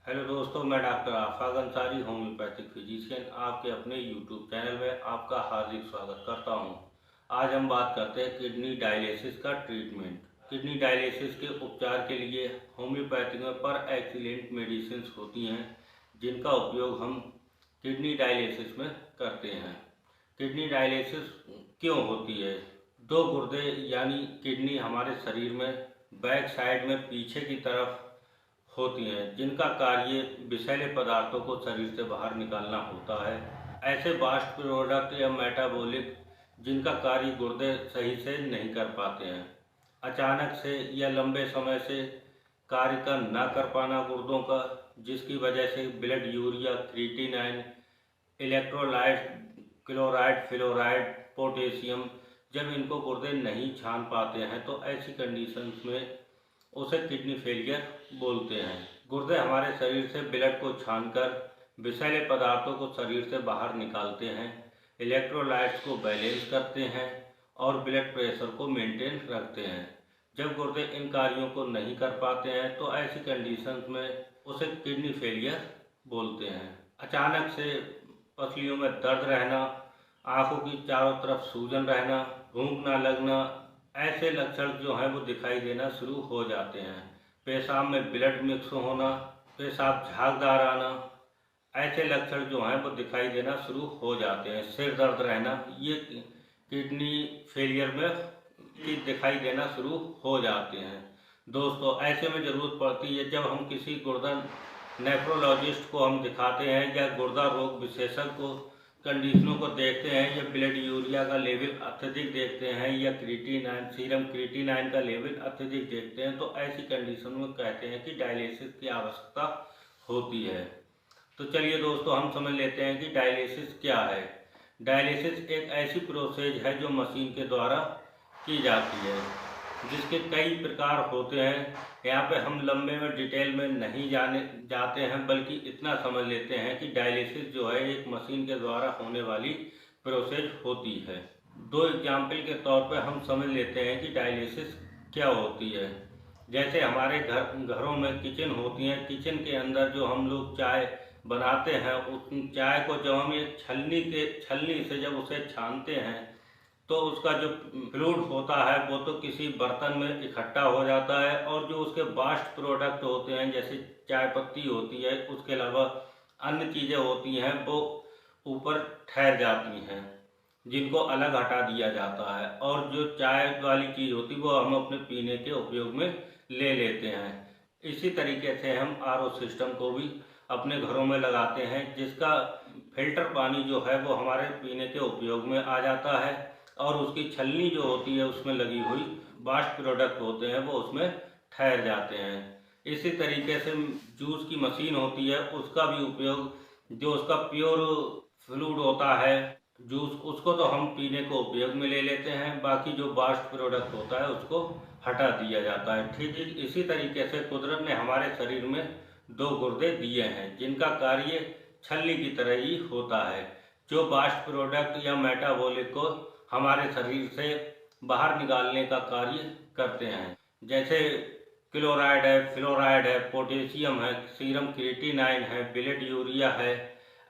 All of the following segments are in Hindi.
हेलो दोस्तों, मैं डॉक्टर आफाक अंसारी, होम्योपैथिक फिजिशियन, आपके अपने यूट्यूब चैनल में आपका हार्दिक स्वागत करता हूं। आज हम बात करते हैं किडनी डायलिसिस का ट्रीटमेंट। किडनी डायलिसिस के उपचार के लिए होम्योपैथी में पर एक्सीलेंट मेडिसिन होती हैं, जिनका उपयोग हम किडनी डायलिसिस में करते हैं। किडनी डायलिसिस क्यों होती है? दो गुर्दे यानी किडनी हमारे शरीर में बैक साइड में पीछे की तरफ होती हैं, जिनका कार्य विषैले पदार्थों को शरीर से बाहर निकालना होता है। ऐसे वास्ट प्रोडक्ट या मेटाबॉलिक जिनका कार्य गुर्दे सही से नहीं कर पाते हैं, अचानक से या लंबे समय से कार्य का न कर पाना गुर्दों का, जिसकी वजह से blood urea, creatinine, electrolyte, chloride, fluoride, potassium जब इनको गुर्दे नहीं छान पाते हैं तो ऐसी कंडीशंस में उसे किडनी फेलियर बोलते हैं। गुर्दे हमारे शरीर से ब्लड को छानकर विषैले पदार्थों को शरीर से बाहर निकालते हैं, इलेक्ट्रोलाइट्स को बैलेंस करते हैं और ब्लड प्रेशर को मेंटेन रखते हैं। जब गुर्दे इन कार्यों को नहीं कर पाते हैं तो ऐसी कंडीशंस में उसे किडनी फेलियर बोलते हैं। अचानक से पसलियों में दर्द रहना, आंखों की चारों तरफ सूजन रहना, भूख न लगना, ऐसे लक्षण जो हैं वो दिखाई देना शुरू हो जाते हैं। पेशाब में ब्लड मिक्स होना, पेशाब झागदार आना, ऐसे लक्षण जो हैं वो दिखाई देना शुरू हो जाते हैं। सिर दर्द रहना, ये किडनी फेलियर में दिखाई देना शुरू हो जाते हैं। दोस्तों, ऐसे में ज़रूरत पड़ती है जब हम किसी गुर्दा नेफ्रोलॉजिस्ट को हम दिखाते हैं या गुर्दा रोग विशेषज्ञ को कंडीशनों को देखते हैं या ब्लड यूरिया का लेवल अत्यधिक देखते हैं या क्रिएटिनिन, सीरम क्रिएटिनिन का लेवल अत्यधिक देखते हैं, तो ऐसी कंडीशन में कहते हैं कि डायलिसिस की आवश्यकता होती है। तो चलिए दोस्तों, हम समझ लेते हैं कि डायलिसिस क्या है। डायलिसिस एक ऐसी प्रोसेस है जो मशीन के द्वारा की जाती है, जिसके कई प्रकार होते हैं। यहाँ पे हम लंबे में डिटेल में नहीं जाते हैं, बल्कि इतना समझ लेते हैं कि डायलिसिस जो है एक मशीन के द्वारा होने वाली प्रोसेस होती है। दो एग्जाम्पल के तौर पे हम समझ लेते हैं कि डायलिसिस क्या होती है। जैसे हमारे घरों में किचन होती है, किचन के अंदर जो हम लोग चाय बनाते हैं, उस चाय को जब हम एक छलनी से जब उसे छानते हैं तो उसका जो फ्लूइड होता है वो तो किसी बर्तन में इकट्ठा हो जाता है, और जो उसके बास्ट प्रोडक्ट होते हैं जैसे चाय पत्ती होती है, उसके अलावा अन्य चीज़ें होती हैं वो ऊपर ठहर जाती हैं, जिनको अलग हटा दिया जाता है, और जो चाय वाली चीज़ होती है वो हम अपने पीने के उपयोग में ले लेते हैं। इसी तरीके से हम आरओ सिस्टम को भी अपने घरों में लगाते हैं, जिसका फिल्टर पानी जो है वो हमारे पीने के उपयोग में आ जाता है, और उसकी छलनी जो होती है उसमें लगी हुई बास्ट प्रोडक्ट होते हैं वो उसमें ठहर जाते हैं। इसी तरीके से जूस की मशीन होती है, उसका भी उपयोग, जो उसका प्योर फ्लूइड होता है जूस, उसको तो हम पीने को उपयोग में ले लेते हैं, बाकी जो बास्ट प्रोडक्ट होता है उसको हटा दिया जाता है। ठीक इसी तरीके से कुदरत ने हमारे शरीर में दो गुर्दे दिए हैं, जिनका कार्य छलनी की तरह ही होता है, जो बास्ट प्रोडक्ट या मेटाबॉलिक को हमारे शरीर से बाहर निकालने का कार्य करते हैं। जैसे क्लोराइड है, फ्लोराइड है, पोटेशियम है, सीरम क्रिएटिनिन है, ब्लड यूरिया है,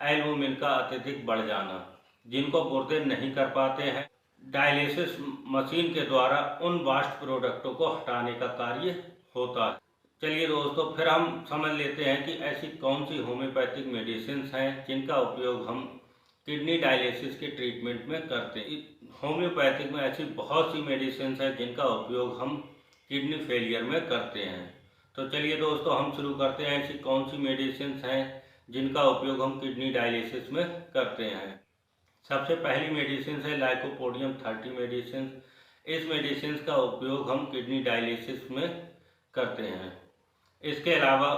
एल्बुमिन का अत्यधिक बढ़ जाना, जिनको गुर्दे नहीं कर पाते हैं। डायलिसिस मशीन के द्वारा उन वास्ट प्रोडक्टों को हटाने का कार्य होता है। चलिए दोस्तों, फिर हम समझ लेते हैं कि ऐसी कौन सी होम्योपैथिक मेडिसिन हैं जिनका उपयोग हम किडनी डायलिसिस के ट्रीटमेंट में करते हैं। होम्योपैथिक में ऐसी बहुत सी मेडिसिन हैं जिनका उपयोग हम किडनी फेलियर में करते हैं। तो चलिए दोस्तों, हम शुरू करते हैं ऐसी कौन सी मेडिसिन हैं जिनका उपयोग हम किडनी डायलिसिस में करते हैं। सबसे पहली मेडिसिन है लाइकोपोडियम 30 मेडिसिन। इस मेडिसिन का उपयोग हम किडनी डायलिसिस में करते हैं। इसके अलावा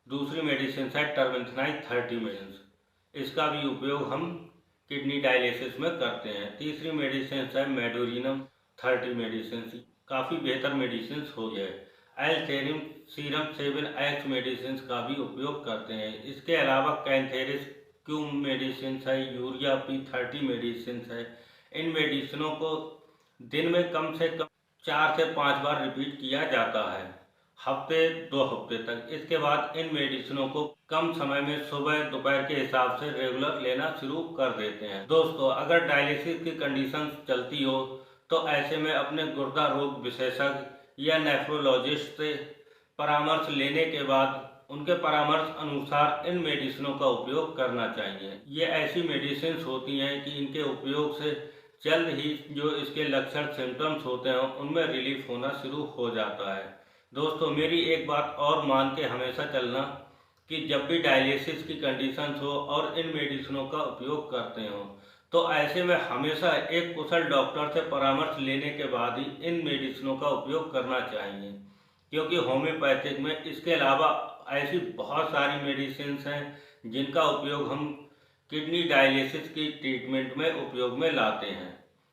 दूसरी मेडिसिन है टर्बेंथनाइन 30 मेडिसिन, इसका भी उपयोग हम किडनी डायलिसिस में करते हैं। तीसरी मेडिसिन है मेडोरिनम 30 मेडिसिन, काफ़ी बेहतर मेडिसिन हो गए। एल्थेरियम सीरम 7X मेडिसिन का भी उपयोग करते हैं। इसके अलावा कैंथेरिस क्यूम मेडिसिन है, यूरिया P30 मेडिसिन है। इन मेडिसिनों को दिन में कम से कम 4 से 5 बार रिपीट किया जाता है। हफ्ते 2 हफ्ते तक। इसके बाद इन मेडिसिनों को कम समय में सुबह दोपहर के हिसाब से रेगुलर लेना शुरू कर देते हैं। दोस्तों, अगर डायलिसिस की कंडीशन चलती हो तो ऐसे में अपने गुर्दा रोग विशेषज्ञ या नेफ्रोलॉजिस्ट से परामर्श लेने के बाद उनके परामर्श अनुसार इन मेडिसिनों का उपयोग करना चाहिए। ये ऐसी मेडिसिन होती हैं कि इनके उपयोग से जल्द ही जो इसके लक्षण सिम्टम्स होते हैं उनमें रिलीफ होना शुरू हो जाता है। दोस्तों, मेरी एक बात और मान के हमेशा चलना कि जब भी डायलिसिस की कंडीशन हो और इन मेडिसिनों का उपयोग करते हो तो ऐसे में हमेशा एक कुशल डॉक्टर से परामर्श लेने के बाद ही इन मेडिसिनों का उपयोग करना चाहिए, क्योंकि होम्योपैथिक में इसके अलावा ऐसी बहुत सारी मेडिसिन हैं जिनका उपयोग हम किडनी डायलिसिस की ट्रीटमेंट में उपयोग में लाते हैं।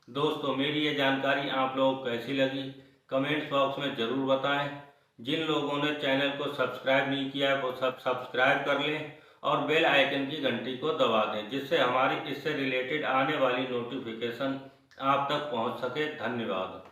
दोस्तों, मेरी ये जानकारी आप लोगों को कैसी लगी कमेंट्स बॉक्स में ज़रूर बताएं। जिन लोगों ने चैनल को सब्सक्राइब नहीं किया है वो सब्सक्राइब कर लें और बेल आइकन की घंटी को दबा दें, जिससे हमारी इससे रिलेटेड आने वाली नोटिफिकेशन आप तक पहुंच सके। धन्यवाद।